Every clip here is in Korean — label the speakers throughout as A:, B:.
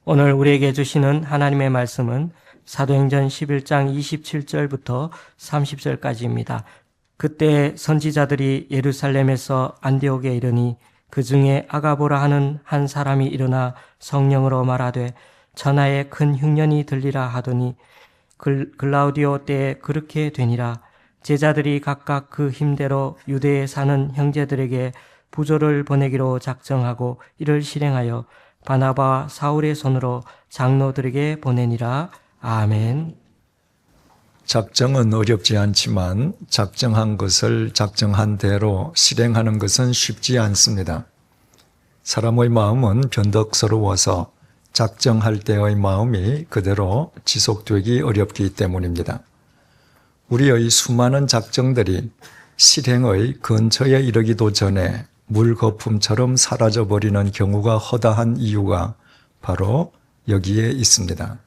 A: 오늘 우리에게 주시는 하나님의 말씀은 사도행전 11장 27절부터 30절까지입니다. 그때 선지자들이 예루살렘에서 안디옥에 이르니 그 중에 아가보라 하는 한 사람이 일어나 성령으로 말하되 천하에 큰 흉년이 들리라 하더니 글라우디오 때에 그렇게 되니라. 제자들이 각각 그 힘대로 유대에 사는 형제들에게 부조를 보내기로 작정하고 이를 실행하여 바나바와 사울의 손으로 장로들에게 보내니라. 아멘.
B: 작정은 어렵지 않지만 작정한 것을 작정한 대로 실행하는 것은 쉽지 않습니다. 사람의 마음은 변덕스러워서 작정할 때의 마음이 그대로 지속되기 어렵기 때문입니다. 우리의 수많은 작정들이 실행의 근처에 이르기도 전에 물거품처럼 사라져버리는 경우가 허다한 이유가 바로 여기에 있습니다.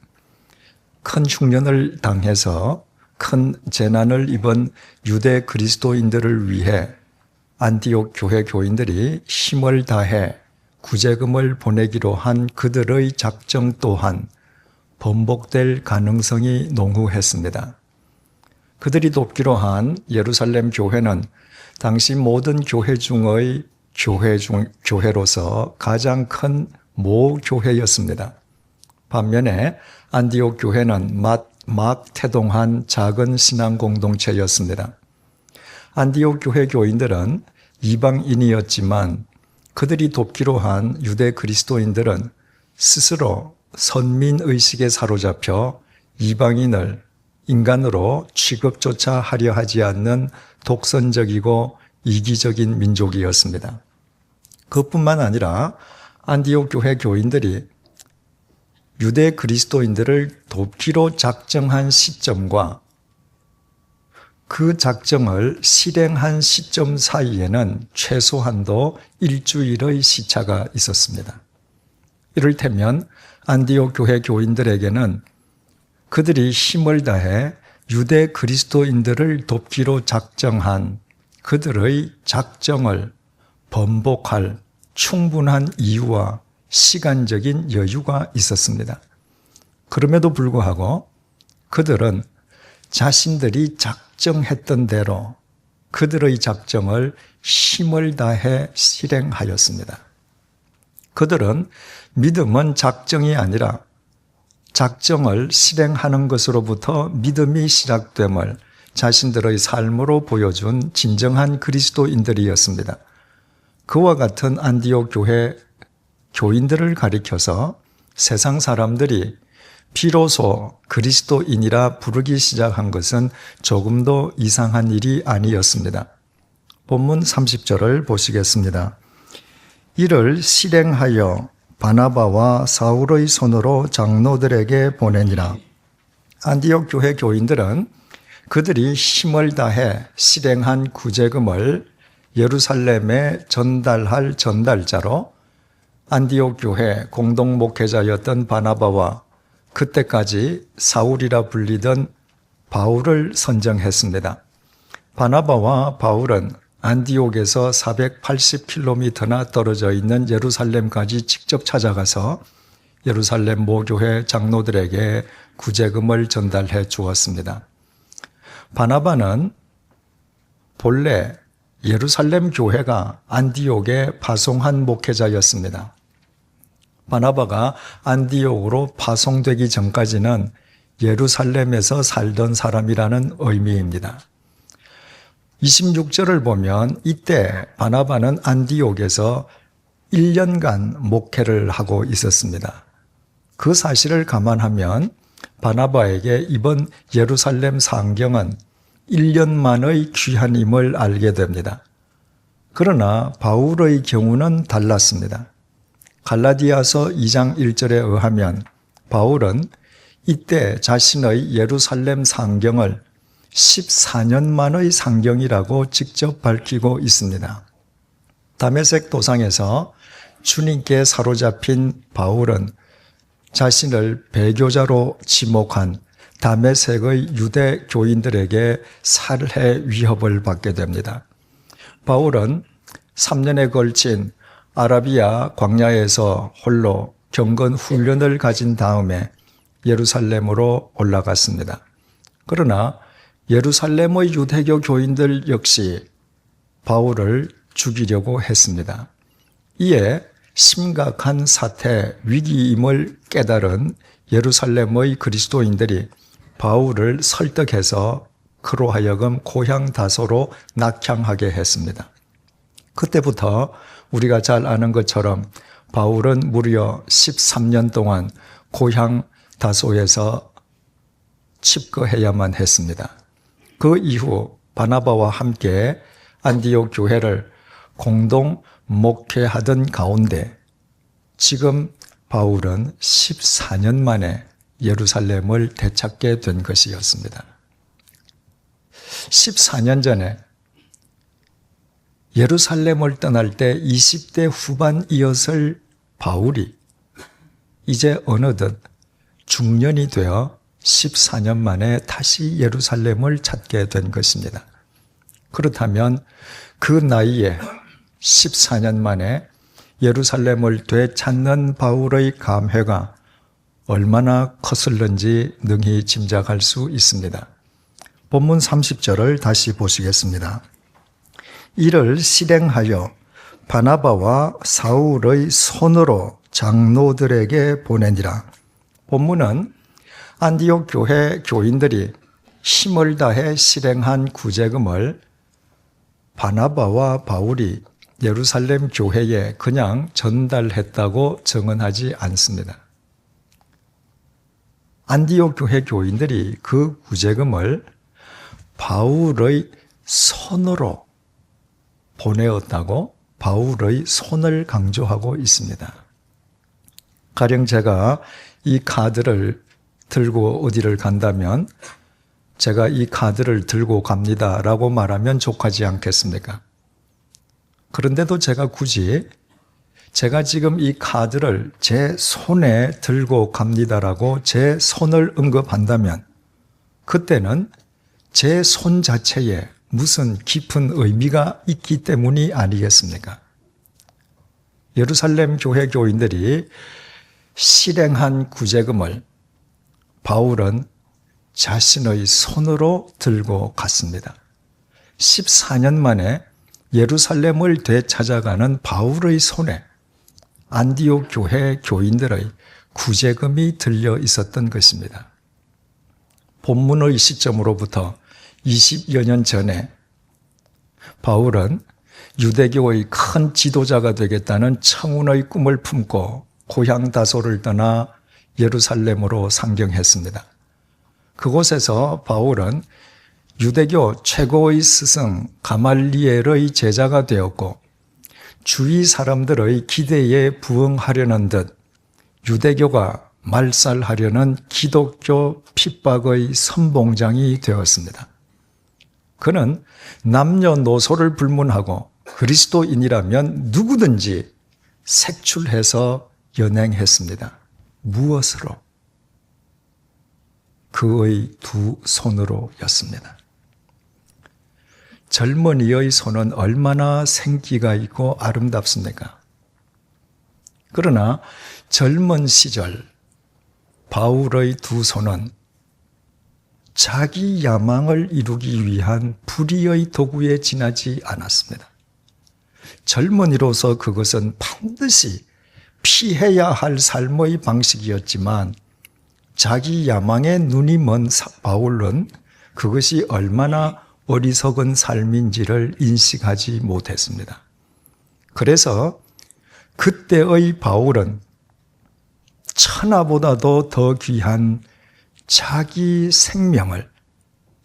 B: 큰 흉년을 당해서 큰 재난을 입은 유대 그리스도인들을 위해 안디옥 교회 교인들이 힘을 다해 구제금을 보내기로 한 그들의 작정 또한 번복될 가능성이 농후했습니다. 그들이 돕기로 한 예루살렘 교회는 당시 모든 교회 중의 교회로서 가장 큰 모교회였습니다. 반면에 안디옥 교회는 막 태동한 작은 신앙 공동체였습니다. 안디옥 교회 교인들은 이방인이었지만 그들이 돕기로 한 유대 그리스도인들은 스스로 선민의식에 사로잡혀 이방인을 인간으로 취급조차 하려 하지 않는 독선적이고 이기적인 민족이었습니다. 그뿐만 아니라 안디옥 교회 교인들이 유대 그리스도인들을 돕기로 작정한 시점과 그 작정을 실행한 시점 사이에는 최소한도 일주일의 시차가 있었습니다. 이를테면 안디옥 교회 교인들에게는 그들이 힘을 다해 유대 그리스도인들을 돕기로 작정한 그들의 작정을 번복할 충분한 이유와 시간적인 여유가 있었습니다. 그럼에도 불구하고 그들은 자신들이 작정했던 대로 그들의 작정을 힘을 다해 실행하였습니다. 그들은 믿음은 작정이 아니라 작정을 실행하는 것으로부터 믿음이 시작됨을 자신들의 삶으로 보여준 진정한 그리스도인들이었습니다. 그와 같은 안디옥 교회 교인들을 가리켜서 세상 사람들이 비로소 그리스도인이라 부르기 시작한 것은 조금도 이상한 일이 아니었습니다. 본문 30절을 보시겠습니다. 이를 실행하여 바나바와 사울의 손으로 장로들에게 보내니라. 안디옥 교회 교인들은 그들이 힘을 다해 실행한 구제금을 예루살렘에 전달할 전달자로 안디옥 교회 공동 목회자였던 바나바와 그때까지 사울이라 불리던 바울을 선정했습니다. 바나바와 바울은 안디옥에서 480km나 떨어져 있는 예루살렘까지 직접 찾아가서 예루살렘 모교회 장로들에게 구제금을 전달해 주었습니다. 바나바는 본래 예루살렘 교회가 안디옥에 파송한 목회자였습니다. 바나바가 안디옥으로 파송되기 전까지는 예루살렘에서 살던 사람이라는 의미입니다. 26절을 보면 이때 바나바는 안디옥에서 1년간 목회를 하고 있었습니다. 그 사실을 감안하면 바나바에게 이번 예루살렘 상경은 1년만의 귀한임을 알게 됩니다. 그러나 바울의 경우는 달랐습니다. 갈라디아서 2장 1절에 의하면 바울은 이때 자신의 예루살렘 상경을 14년 만의 상경이라고 직접 밝히고 있습니다. 다메섹 도상에서 주님께 사로잡힌 바울은 자신을 배교자로 지목한 다메섹의 유대 교인들에게 살해 위협을 받게 됩니다. 바울은 3년에 걸친 아라비아 광야에서 홀로 경건 훈련을 가진 다음에 예루살렘으로 올라갔습니다. 그러나 예루살렘의 유대교 교인들 역시 바울을 죽이려고 했습니다. 이에 심각한 사태, 위기임을 깨달은 예루살렘의 그리스도인들이 바울을 설득해서 그로 하여금 고향 다소로 낙향하게 했습니다. 그때부터 우리가 잘 아는 것처럼 바울은 무려 13년 동안 고향 다소에서 칩거해야만 했습니다. 그 이후 바나바와 함께 안디옥 교회를 공동 목회하던 가운데 지금 바울은 14년 만에 예루살렘을 되찾게 된 것이었습니다. 14년 전에 예루살렘을 떠날 때 20대 후반이었을 바울이 이제 어느덧 중년이 되어 14년 만에 다시 예루살렘을 찾게 된 것입니다. 그렇다면 그 나이에 14년 만에 예루살렘을 되찾는 바울의 감회가 얼마나 컸을는지 능히 짐작할 수 있습니다. 본문 30절을 다시 보시겠습니다. 이를 실행하여 바나바와 사울의 손으로 장로들에게 보내니라. 본문은 안디옥 교회 교인들이 힘을 다해 실행한 구제금을 바나바와 바울이 예루살렘 교회에 그냥 전달했다고 증언하지 않습니다. 안디옥 교회 교인들이 그 구제금을 바울의 손으로 보내었다고 바울의 손을 강조하고 있습니다. 가령 제가 이 카드를 들고 어디를 간다면 제가 이 카드를 들고 갑니다 라고 말하면 족하지 않겠습니까? 그런데도 제가 굳이 제가 지금 이 카드를 제 손에 들고 갑니다라고 제 손을 언급한다면 그때는 제 손 자체에 무슨 깊은 의미가 있기 때문이 아니겠습니까? 예루살렘 교회 교인들이 실행한 구제금을 바울은 자신의 손으로 들고 갔습니다. 14년 만에 예루살렘을 되찾아가는 바울의 손에 안디옥 교회 교인들의 구제금이 들려 있었던 것입니다. 본문의 시점으로부터 20여 년 전에 바울은 유대교의 큰 지도자가 되겠다는 청운의 꿈을 품고 고향 다소를 떠나 예루살렘으로 상경했습니다. 그곳에서 바울은 유대교 최고의 스승 가말리엘의 제자가 되었고 주위 사람들의 기대에 부응하려는 듯 유대교가 말살하려는 기독교 핍박의 선봉장이 되었습니다. 그는 남녀노소를 불문하고 그리스도인이라면 누구든지 색출해서 연행했습니다. 무엇으로? 그의 두 손으로였습니다. 젊은이의 손은 얼마나 생기가 있고 아름답습니까? 그러나 젊은 시절 바울의 두 손은 자기 야망을 이루기 위한 불의의 도구에 지나지 않았습니다. 젊은이로서 그것은 반드시 피해야 할 삶의 방식이었지만 자기 야망에 눈이 먼 바울은 그것이 얼마나 어리석은 삶인지를 인식하지 못했습니다. 그래서 그때의 바울은 천하보다도 더 귀한 자기 생명을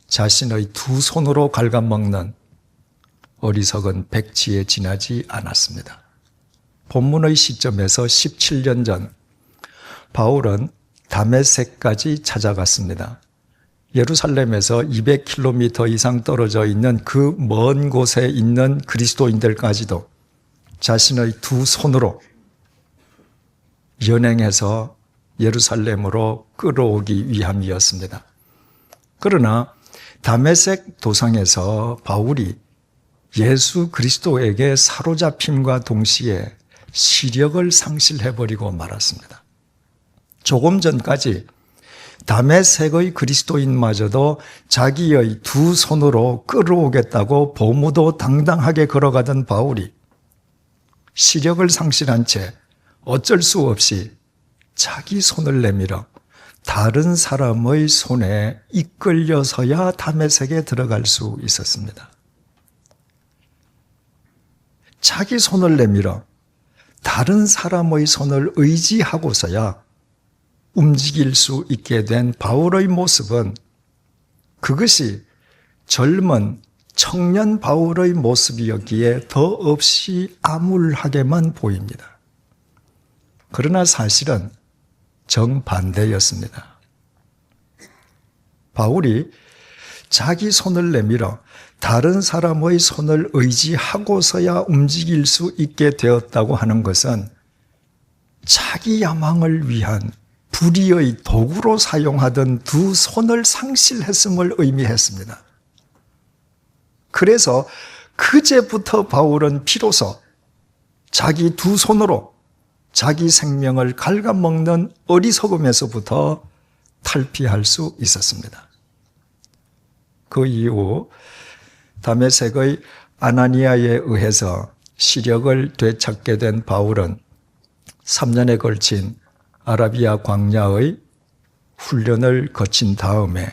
B: 자신의 두 손으로 갉아먹는 어리석은 백치에 지나지 않았습니다. 본문의 시점에서 17년 전 바울은 다메섹까지 찾아갔습니다. 예루살렘에서 200km 이상 떨어져 있는 그 먼 곳에 있는 그리스도인들까지도 자신의 두 손으로 연행해서 예루살렘으로 끌어오기 위함이었습니다. 그러나 다메섹 도상에서 바울이 예수 그리스도에게 사로잡힘과 동시에 시력을 상실해버리고 말았습니다. 조금 전까지 다메섹의 그리스도인마저도 자기의 두 손으로 끌어오겠다고 보무도 당당하게 걸어가던 바울이 시력을 상실한 채 어쩔 수 없이 자기 손을 내밀어 다른 사람의 손에 이끌려서야 다메섹에 들어갈 수 있었습니다. 자기 손을 내밀어 다른 사람의 손을 의지하고서야 움직일 수 있게 된 바울의 모습은 그것이 젊은 청년 바울의 모습이었기에 더없이 암울하게만 보입니다. 그러나 사실은 정반대였습니다. 바울이 자기 손을 내밀어 다른 사람의 손을 의지하고서야 움직일 수 있게 되었다고 하는 것은 자기 야망을 위한 불의의 도구로 사용하던 두 손을 상실했음을 의미했습니다. 그래서 그제부터 바울은 비로소 자기 두 손으로 자기 생명을 갉아먹는 어리석음에서부터 탈피할 수 있었습니다. 그 이후 다메섹의 아나니아에 의해서 시력을 되찾게 된 바울은 3년에 걸친 아라비아 광야의 훈련을 거친 다음에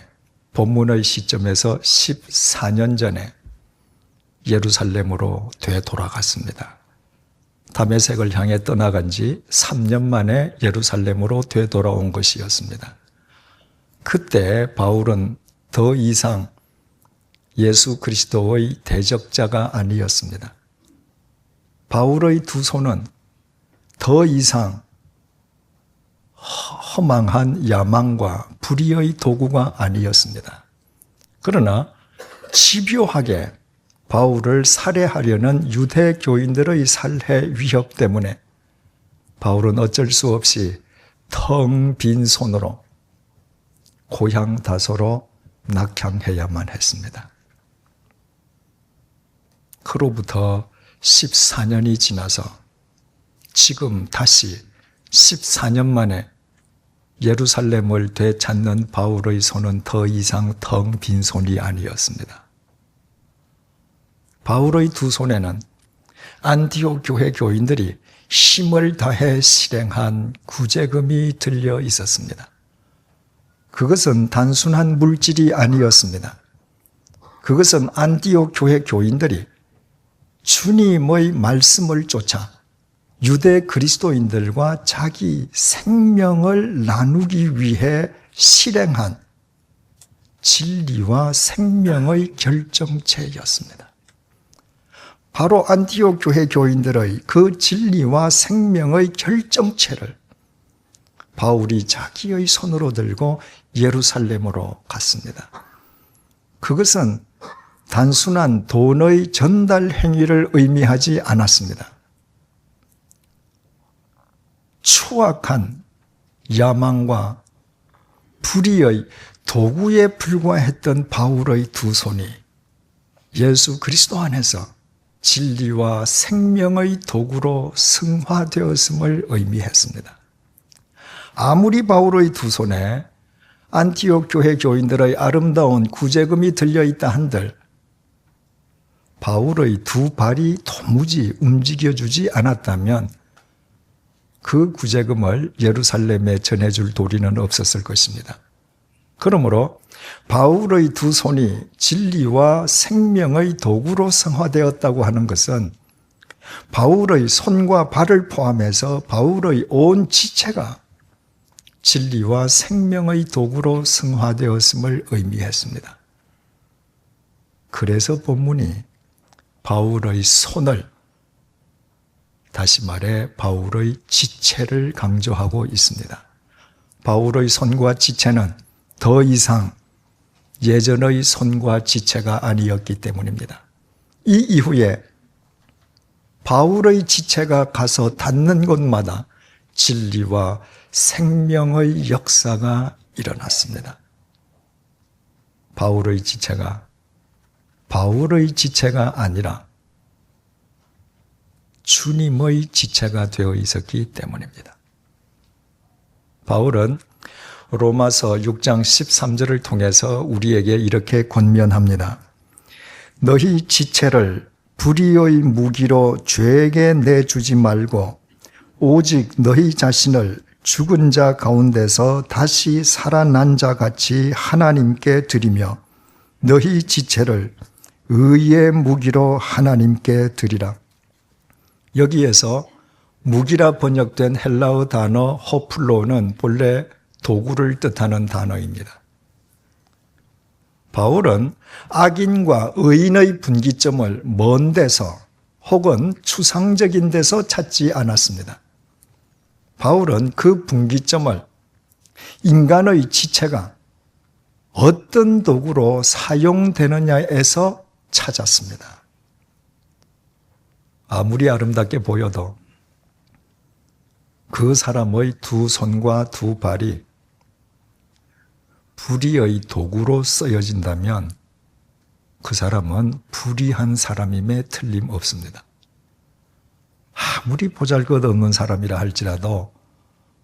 B: 본문의 시점에서 14년 전에 예루살렘으로 되돌아갔습니다. 다메섹을 향해 떠나간 지 3년 만에 예루살렘으로 되돌아온 것이었습니다. 그때 바울은 더 이상 예수 그리스도의 대적자가 아니었습니다. 바울의 두 손은 더 이상 허망한 야망과 불의의 도구가 아니었습니다. 그러나 집요하게 바울을 살해하려는 유대 교인들의 살해 위협 때문에 바울은 어쩔 수 없이 텅 빈 손으로 고향 다소로 낙향해야만 했습니다. 그로부터 14년이 지나서 지금 다시 14년 만에 예루살렘을 되찾는 바울의 손은 더 이상 텅 빈 손이 아니었습니다. 바울의 두 손에는 안디옥 교회 교인들이 힘을 다해 실행한 구제금이 들려 있었습니다. 그것은 단순한 물질이 아니었습니다. 그것은 안디옥 교회 교인들이 주님의 말씀을 쫓아 유대 그리스도인들과 자기 생명을 나누기 위해 실행한 진리와 생명의 결정체였습니다. 바로 안디옥 교회 교인들의 그 진리와 생명의 결정체를 바울이 자기의 손으로 들고 예루살렘으로 갔습니다. 그것은 단순한 돈의 전달 행위를 의미하지 않았습니다. 추악한 야망과 불의의 도구에 불과했던 바울의 두 손이 예수 그리스도 안에서 진리와 생명의 도구로 승화되었음을 의미했습니다. 아무리 바울의 두 손에 안티옥 교회 교인들의 아름다운 구제금이 들려있다 한들 바울의 두 발이 도무지 움직여주지 않았다면 그 구제금을 예루살렘에 전해줄 도리는 없었을 것입니다. 그러므로 바울의 두 손이 진리와 생명의 도구로 성화되었다고 하는 것은 바울의 손과 발을 포함해서 바울의 온 지체가 진리와 생명의 도구로 성화되었음을 의미했습니다. 그래서 본문이 바울의 손을, 다시 말해 바울의 지체를 강조하고 있습니다. 바울의 손과 지체는 더 이상 예전의 손과 지체가 아니었기 때문입니다. 이 이후에 바울의 지체가 가서 닿는 곳마다 진리와 생명의 역사가 일어났습니다. 바울의 지체가 아니라 주님의 지체가 되어 있었기 때문입니다. 바울은 로마서 6장 13절을 통해서 우리에게 이렇게 권면합니다. 너희 지체를 불의의 무기로 죄에게 내주지 말고 오직 너희 자신을 죽은 자 가운데서 다시 살아난 자 같이 하나님께 드리며 너희 지체를 의의 무기로 하나님께 드리라. 여기에서 무기라 번역된 헬라어 단어 호플로는 본래 도구를 뜻하는 단어입니다. 바울은 악인과 의인의 분기점을 먼 데서 혹은 추상적인 데서 찾지 않았습니다. 바울은 그 분기점을 인간의 지체가 어떤 도구로 사용되느냐에서 찾았습니다. 아무리 아름답게 보여도 그 사람의 두 손과 두 발이 불의의 도구로 쓰여진다면 그 사람은 불의한 사람임에 틀림없습니다. 아무리 보잘것없는 사람이라 할지라도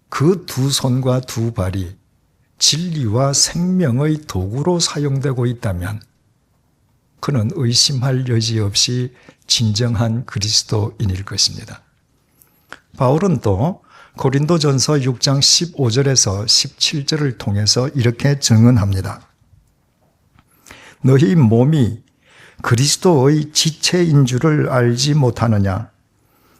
B: 그 두 손과 두 발이 진리와 생명의 도구로 사용되고 있다면 그는 의심할 여지 없이 진정한 그리스도인일 것입니다. 바울은 또 고린도전서 6장 15절에서 17절을 통해서 이렇게 증언합니다. 너희 몸이 그리스도의 지체인 줄을 알지 못하느냐?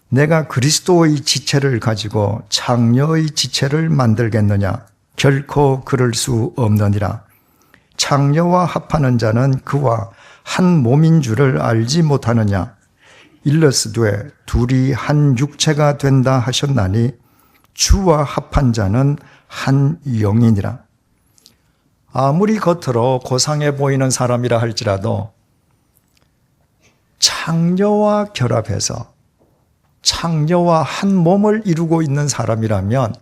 B: 내가 그리스도의 지체를 가지고 창녀의 지체를 만들겠느냐? 결코 그럴 수 없느니라. 창녀와 합하는 자는 그와 한 몸인 줄을 알지 못하느냐? 일러스되 둘이 한 육체가 된다 하셨나니 주와 합한 자는 한 영이니라. 아무리 겉으로 고상해 보이는 사람이라 할지라도 창녀와 결합해서 창녀와 한 몸을 이루고 있는 사람이라면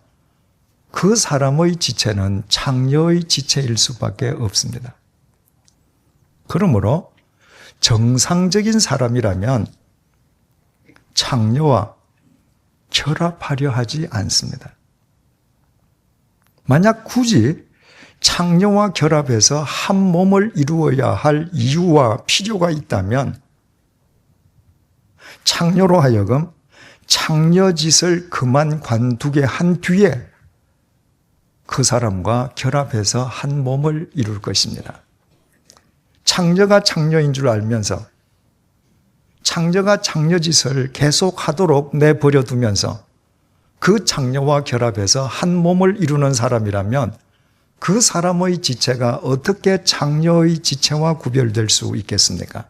B: 그 사람의 지체는 창녀의 지체일 수밖에 없습니다. 그러므로 정상적인 사람이라면 창녀와 결합하려 하지 않습니다. 만약 굳이 창녀와 결합해서 한 몸을 이루어야 할 이유와 필요가 있다면 창녀로 하여금 창녀짓을 그만 관두게 한 뒤에 그 사람과 결합해서 한 몸을 이룰 것입니다. 창녀가 창녀인 줄 알면서 창녀가 창녀짓을 계속하도록 내버려 두면서 그 창녀와 결합해서 한 몸을 이루는 사람이라면 그 사람의 지체가 어떻게 창녀의 지체와 구별될 수 있겠습니까?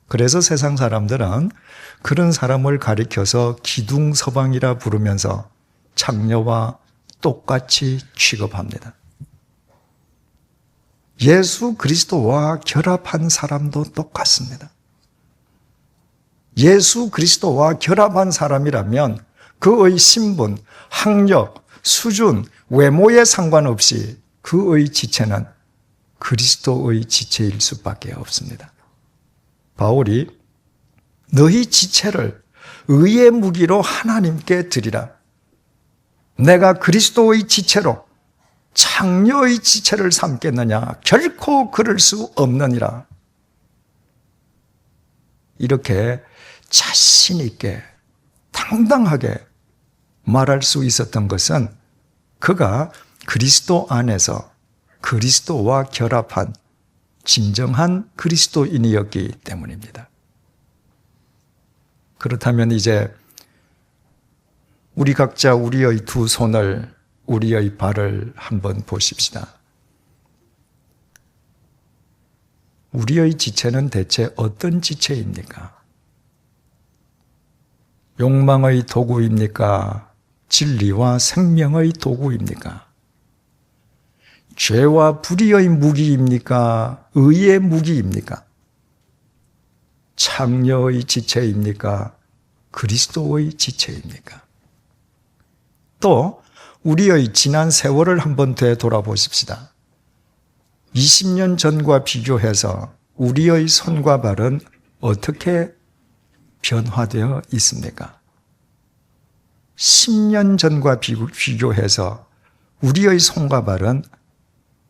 B: 그래서 세상 사람들은 그런 사람을 가리켜서 기둥서방이라 부르면서 창녀와 똑같이 취급합니다. 예수 그리스도와 결합한 사람도 똑같습니다. 예수 그리스도와 결합한 사람이라면 그의 신분, 학력, 수준, 외모에 상관없이 그의 지체는 그리스도의 지체일 수밖에 없습니다. 바울이 너희 지체를 의의 무기로 하나님께 드리라. 내가 그리스도의 지체로 창녀의 지체를 삼겠느냐? 결코 그럴 수 없느니라. 이렇게 자신 있게 당당하게 말할 수 있었던 것은 그가 그리스도 안에서 그리스도와 결합한 진정한 그리스도인이었기 때문입니다. 그렇다면 이제 우리 각자 우리의 두 손을, 우리의 발을 한번 보십시다. 우리의 지체는 대체 어떤 지체입니까? 욕망의 도구입니까? 진리와 생명의 도구입니까? 죄와 불의의 무기입니까? 의의 무기입니까? 창녀의 지체입니까? 그리스도의 지체입니까? 또 우리의 지난 세월을 한번 되돌아보십시다. 20년 전과 비교해서 우리의 손과 발은 어떻게 변화되어 있습니까? 10년 전과 비교해서 우리의 손과 발은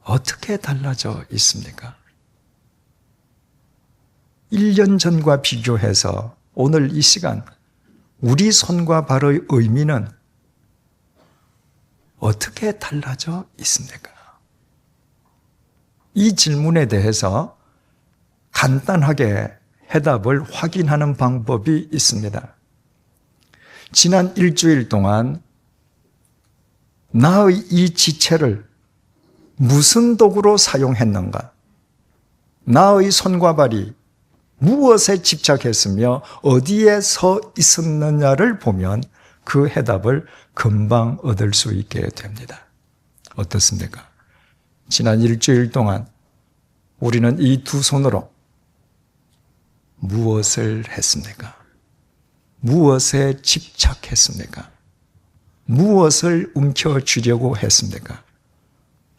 B: 어떻게 달라져 있습니까? 1년 전과 비교해서 오늘 이 시간 우리 손과 발의 의미는 어떻게 달라져 있습니까? 이 질문에 대해서 간단하게 해답을 확인하는 방법이 있습니다. 지난 일주일 동안 나의 이 지체를 무슨 도구로 사용했는가? 나의 손과 발이 무엇에 집착했으며 어디에 서 있었느냐를 보면 그 해답을 금방 얻을 수 있게 됩니다. 어떻습니까? 지난 일주일 동안 우리는 이 두 손으로 무엇을 했습니까? 무엇에 집착했습니까? 무엇을 움켜쥐려고 했습니까?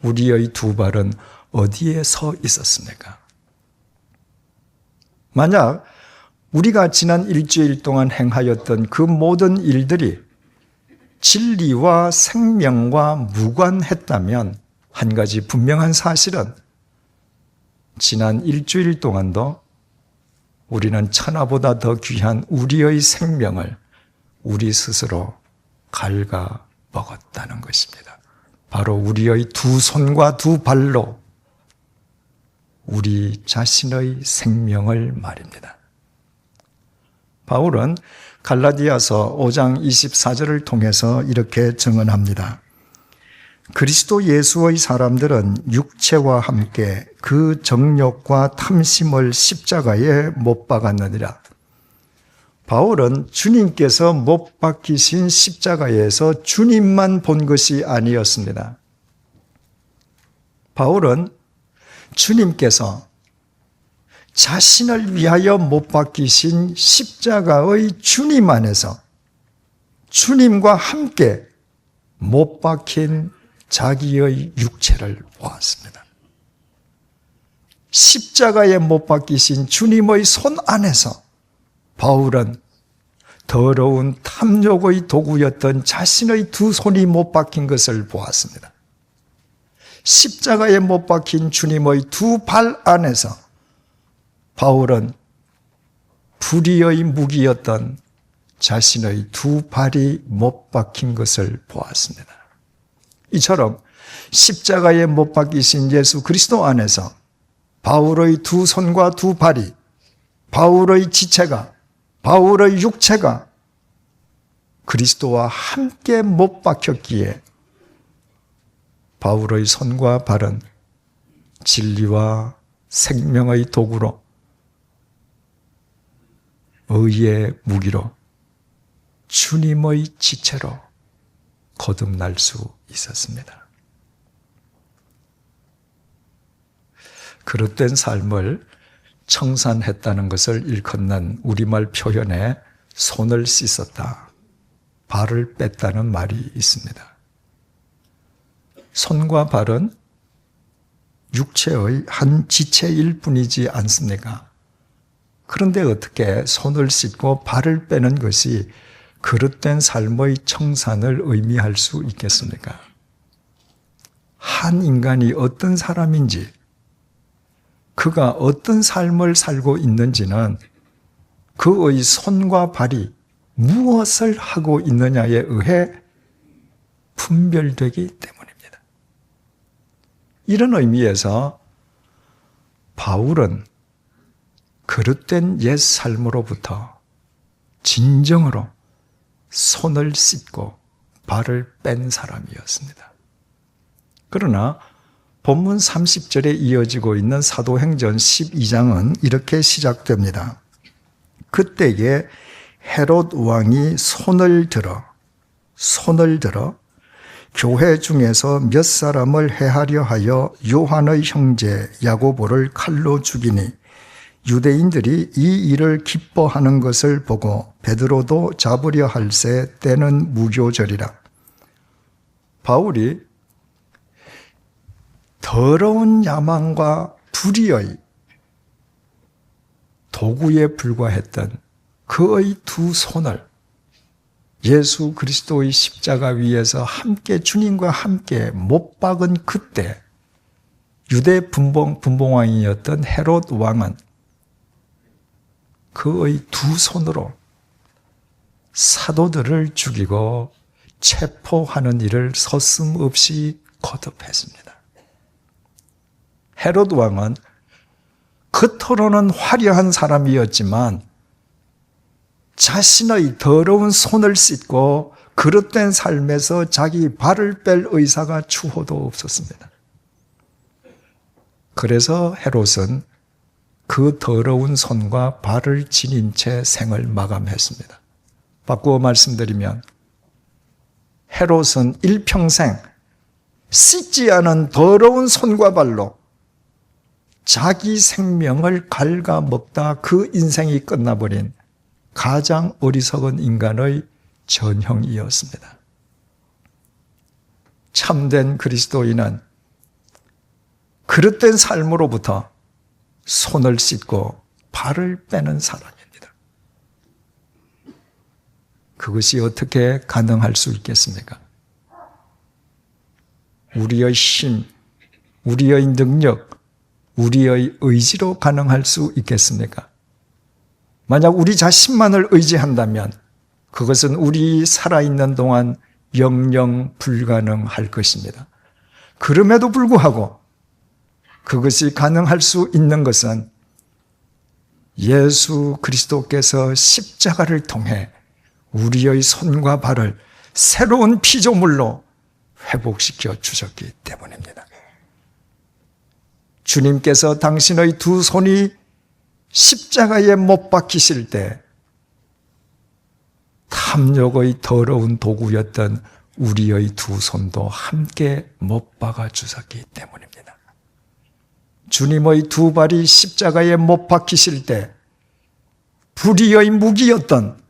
B: 우리의 두 발은 어디에 서 있었습니까? 만약 우리가 지난 일주일 동안 행하였던 그 모든 일들이 진리와 생명과 무관했다면 한 가지 분명한 사실은 지난 일주일 동안도 우리는 천하보다 더 귀한 우리의 생명을 우리 스스로 갉아 먹었다는 것입니다. 바로 우리의 두 손과 두 발로 우리 자신의 생명을 말입니다. 바울은 갈라디아서 5장 24절을 통해서 이렇게 증언합니다. 그리스도 예수의 사람들은 육체와 함께 그 정욕과 탐심을 십자가에 못 박았느니라. 바울은 주님께서 못 박히신 십자가에서 주님만 본 것이 아니었습니다. 바울은 주님께서 자신을 위하여 못 박히신 십자가의 주님 안에서 주님과 함께 못 박힌 자기의 육체를 보았습니다. 십자가에 못 박히신 주님의 손 안에서 바울은 더러운 탐욕의 도구였던 자신의 두 손이 못 박힌 것을 보았습니다. 십자가에 못 박힌 주님의 두 발 안에서 바울은 불의의 무기였던 자신의 두 발이 못 박힌 것을 보았습니다. 이처럼 십자가에 못 박히신 예수 그리스도 안에서 바울의 두 손과 두 발이, 바울의 지체가, 바울의 육체가 그리스도와 함께 못 박혔기에 바울의 손과 발은 진리와 생명의 도구로, 의의 무기로, 주님의 지체로 거듭날 수 있었습니다. 그릇된 삶을 청산했다는 것을 일컫는 우리말 표현에 손을 씻었다, 발을 뺐다는 말이 있습니다. 손과 발은 육체의 한 지체일 뿐이지 않습니까? 그런데 어떻게 손을 씻고 발을 빼는 것이 그릇된 삶의 청산을 의미할 수 있겠습니까? 한 인간이 어떤 사람인지, 그가 어떤 삶을 살고 있는지는 그의 손과 발이 무엇을 하고 있느냐에 의해 분별되기 때문입니다. 이런 의미에서 바울은 그릇된 옛 삶으로부터 진정으로 손을 씻고 발을 뺀 사람이었습니다. 그러나 본문 30절에 이어지고 있는 사도행전 12장은 이렇게 시작됩니다. 그때에 헤롯 왕이 손을 들어 교회 중에서 몇 사람을 해하려 하여 요한의 형제 야고보를 칼로 죽이니 유대인들이 이 일을 기뻐하는 것을 보고 베드로도 잡으려 할새 때는 무교절이라. 바울이 더러운 야망과 불의의 도구에 불과했던 그의 두 손을 예수 그리스도의 십자가 위에서 함께 주님과 함께 못 박은 그때 유대 분봉왕이었던 헤롯 왕은 그의 두 손으로 사도들을 죽이고 체포하는 일을 서슴없이 거듭했습니다. 헤롯 왕은 겉으로는 화려한 사람이었지만 자신의 더러운 손을 씻고 그릇된 삶에서 자기 발을 뺄 의사가 추호도 없었습니다. 그래서 헤롯은 그 더러운 손과 발을 지닌 채 생을 마감했습니다. 바꾸어 말씀드리면 헤롯은 일평생 씻지 않은 더러운 손과 발로 자기 생명을 갉아먹다 그 인생이 끝나버린 가장 어리석은 인간의 전형이었습니다. 참된 그리스도인은 그릇된 삶으로부터 손을 씻고 발을 빼는 사람입니다. 그것이 어떻게 가능할 수 있겠습니까? 우리의 힘, 우리의 능력, 우리의 의지로 가능할 수 있겠습니까? 만약 우리 자신만을 의지한다면 그것은 우리 살아있는 동안 영영 불가능할 것입니다. 그럼에도 불구하고 그것이 가능할 수 있는 것은 예수 그리스도께서 십자가를 통해 우리의 손과 발을 새로운 피조물로 회복시켜 주셨기 때문입니다. 주님께서 당신의 두 손이 십자가에 못 박히실 때 탐욕의 더러운 도구였던 우리의 두 손도 함께 못 박아 주셨기 때문입니다. 주님의 두 발이 십자가에 못 박히실 때 불의의 무기였던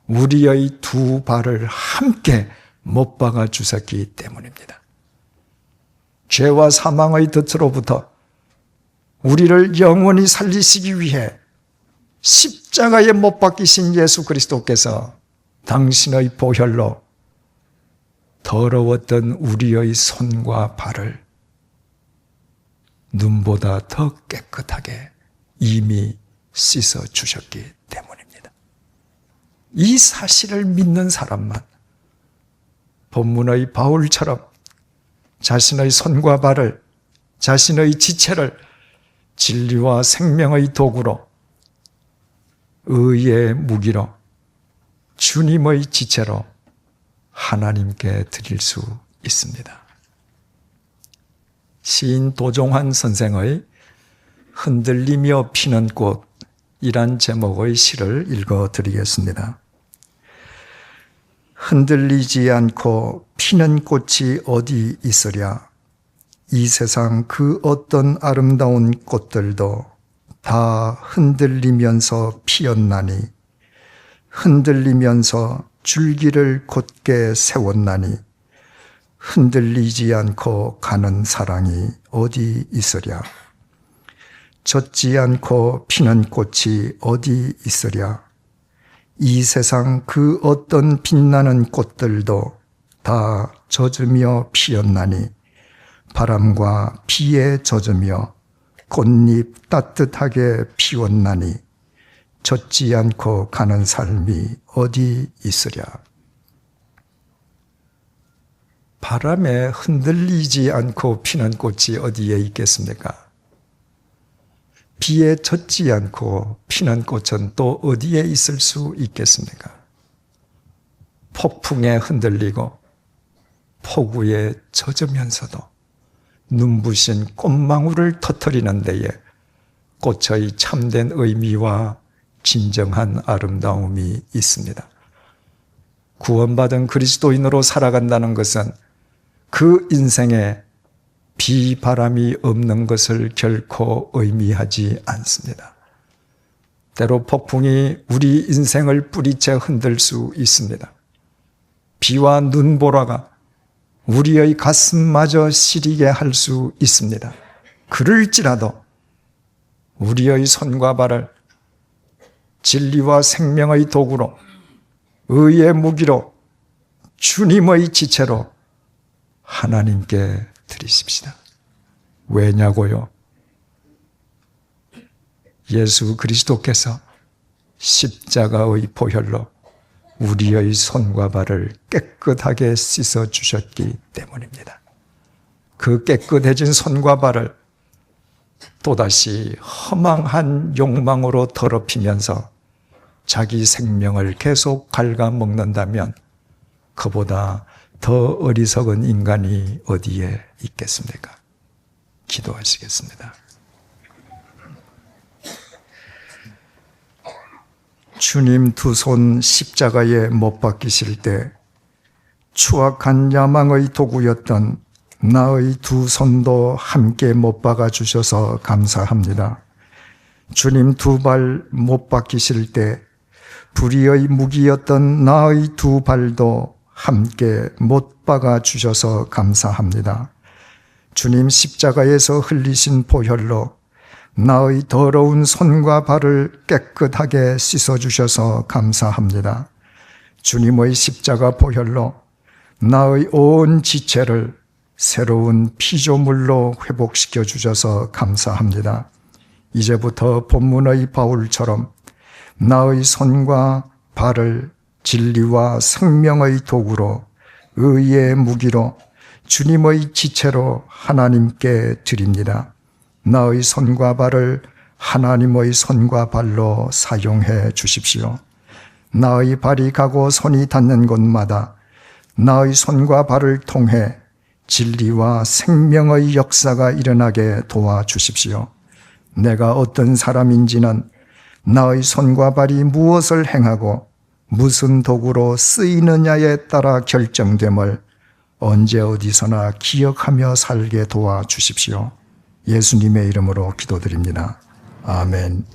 B: 우리의 두 발을 함께 못 박아 주셨기 때문입니다. 죄와 사망의 덫으로부터 우리를 영원히 살리시기 위해 십자가에 못 박히신 예수 그리스도께서 당신의 보혈로 더러웠던 우리의 손과 발을 눈보다 더 깨끗하게 이미 씻어 주셨기 때문입니다. 이 사실을 믿는 사람만 본문의 바울처럼 자신의 손과 발을, 자신의 지체를 진리와 생명의 도구로, 의의 무기로, 주님의 지체로 하나님께 드릴 수 있습니다. 시인 도종환 선생의 흔들리며 피는 꽃이란 제목의 시를 읽어드리겠습니다. 흔들리지 않고 피는 꽃이 어디 있으랴. 이 세상 그 어떤 아름다운 꽃들도 다 흔들리면서 피었나니, 흔들리면서 줄기를 곧게 세웠나니, 흔들리지 않고 가는 사랑이 어디 있으랴. 젖지 않고 피는 꽃이 어디 있으랴. 이 세상 그 어떤 빛나는 꽃들도 다 젖으며 피었나니, 바람과 비에 젖으며 꽃잎 따뜻하게 피웠나니, 젖지 않고 가는 삶이 어디 있으랴. 바람에 흔들리지 않고 피는 꽃이 어디에 있겠습니까? 비에 젖지 않고 피는 꽃은 또 어디에 있을 수 있겠습니까? 폭풍에 흔들리고 폭우에 젖으면서도 눈부신 꽃망울을 터뜨리는 데에 꽃의 참된 의미와 진정한 아름다움이 있습니다. 구원받은 그리스도인으로 살아간다는 것은 그 인생에 비바람이 없는 것을 결코 의미하지 않습니다. 때로 폭풍이 우리 인생을 뿌리채 흔들 수 있습니다. 비와 눈보라가 우리의 가슴마저 시리게 할 수 있습니다. 그럴지라도 우리의 손과 발을 진리와 생명의 도구로 의의 무기로 주님의 지체로 하나님께 드리십시다. 왜냐고요? 예수 그리스도께서 십자가의 보혈로 우리의 손과 발을 깨끗하게 씻어 주셨기 때문입니다. 그 깨끗해진 손과 발을 또다시 허망한 욕망으로 더럽히면서 자기 생명을 계속 갉아먹는다면 그보다 더 어리석은 인간이 어디에 있겠습니까? 기도하시겠습니다. 주님 두 손 십자가에 못 박히실 때 추악한 야망의 도구였던 나의 두 손도 함께 못 박아 주셔서 감사합니다. 주님 두 발 못 박히실 때 불의의 무기였던 나의 두 발도 함께 못 박아 주셔서 감사합니다. 주님 십자가에서 흘리신 보혈로 나의 더러운 손과 발을 깨끗하게 씻어주셔서 감사합니다. 주님의 십자가 보혈로 나의 온 지체를 새로운 피조물로 회복시켜 주셔서 감사합니다. 이제부터 본문의 바울처럼 나의 손과 발을 진리와 생명의 도구로 의의 무기로 주님의 지체로 하나님께 드립니다. 나의 손과 발을 하나님의 손과 발로 사용해 주십시오. 나의 발이 가고 손이 닿는 곳마다 나의 손과 발을 통해 진리와 생명의 역사가 일어나게 도와주십시오. 내가 어떤 사람인지는 나의 손과 발이 무엇을 행하고 무슨 도구로 쓰이느냐에 따라 결정됨을 언제 어디서나 기억하며 살게 도와주십시오. 예수님의 이름으로 기도드립니다. 아멘.